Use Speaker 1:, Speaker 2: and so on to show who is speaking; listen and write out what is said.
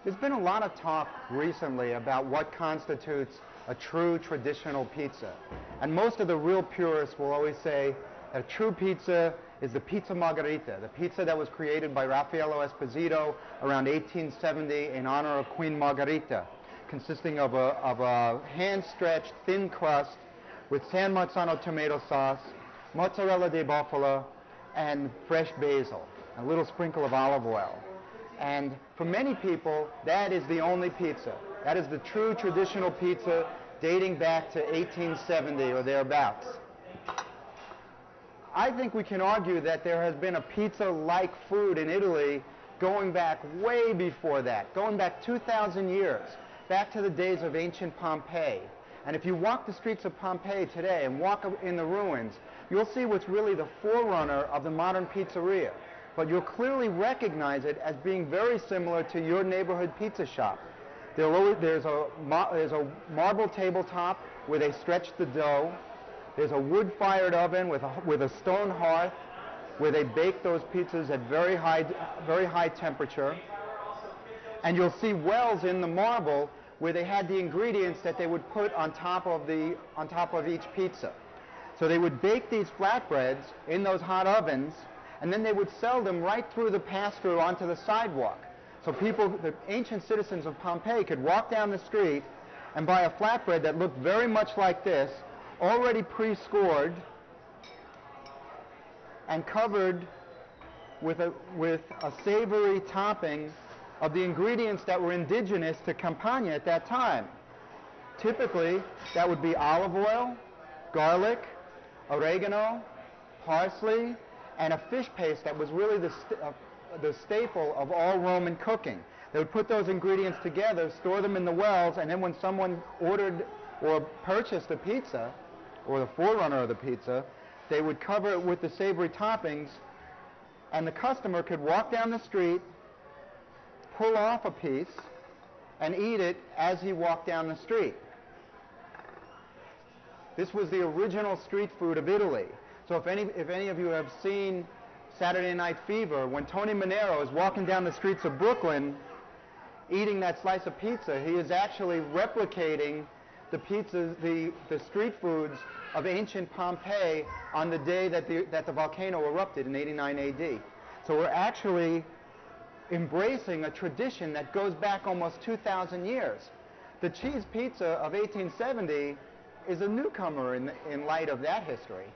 Speaker 1: There's been a lot of talk recently about what constitutes a true traditional pizza. And most of the real purists will always say that a true pizza is the pizza margherita, the pizza that was created by Raffaello Esposito around 1870 in honor of Queen Margherita, consisting of a hand-stretched thin crust with San Marzano tomato sauce, mozzarella di bufala, and fresh basil, a little sprinkle of olive oil. And for many people, that is the only pizza. That is the true traditional pizza dating back to 1870 or thereabouts. I think we can argue that there has been a pizza-like food in Italy going back way before that, going back 2,000 years, back to the days of ancient Pompeii. And if you walk the streets of Pompeii today and walk in the ruins, you'll see what's really the forerunner of the modern pizzeria. But you'll clearly recognize it as being very similar to your neighborhood pizza shop. There's a marble tabletop where they stretch the dough. There's a wood-fired oven with a stone hearth where they bake those pizzas at very high temperature. And you'll see wells in the marble where they had the ingredients that they would put on top of each pizza. So they would bake these flatbreads in those hot ovens, and then they would sell them right through the pass-through onto the sidewalk. So people, the ancient citizens of Pompeii, could walk down the street and buy a flatbread that looked very much like this, already pre-scored and covered with a savory topping of the ingredients that were indigenous to Campania at that time. Typically, that would be olive oil, garlic, oregano, parsley, and a fish paste that was really the staple of all Roman cooking. They would put those ingredients together, store them in the wells, and then when someone ordered or purchased a pizza, or the forerunner of the pizza, they would cover it with the savory toppings, and the customer could walk down the street, pull off a piece, and eat it as he walked down the street. This was the original street food of Italy. So if any of you have seen Saturday Night Fever, when Tony Manero is walking down the streets of Brooklyn eating that slice of pizza, he is actually replicating the pizzas, the street foods of ancient Pompeii on the day that the volcano erupted in 89 AD. So we're actually embracing a tradition that goes back almost 2,000 years. The cheese pizza of 1870 is a newcomer in light of that history.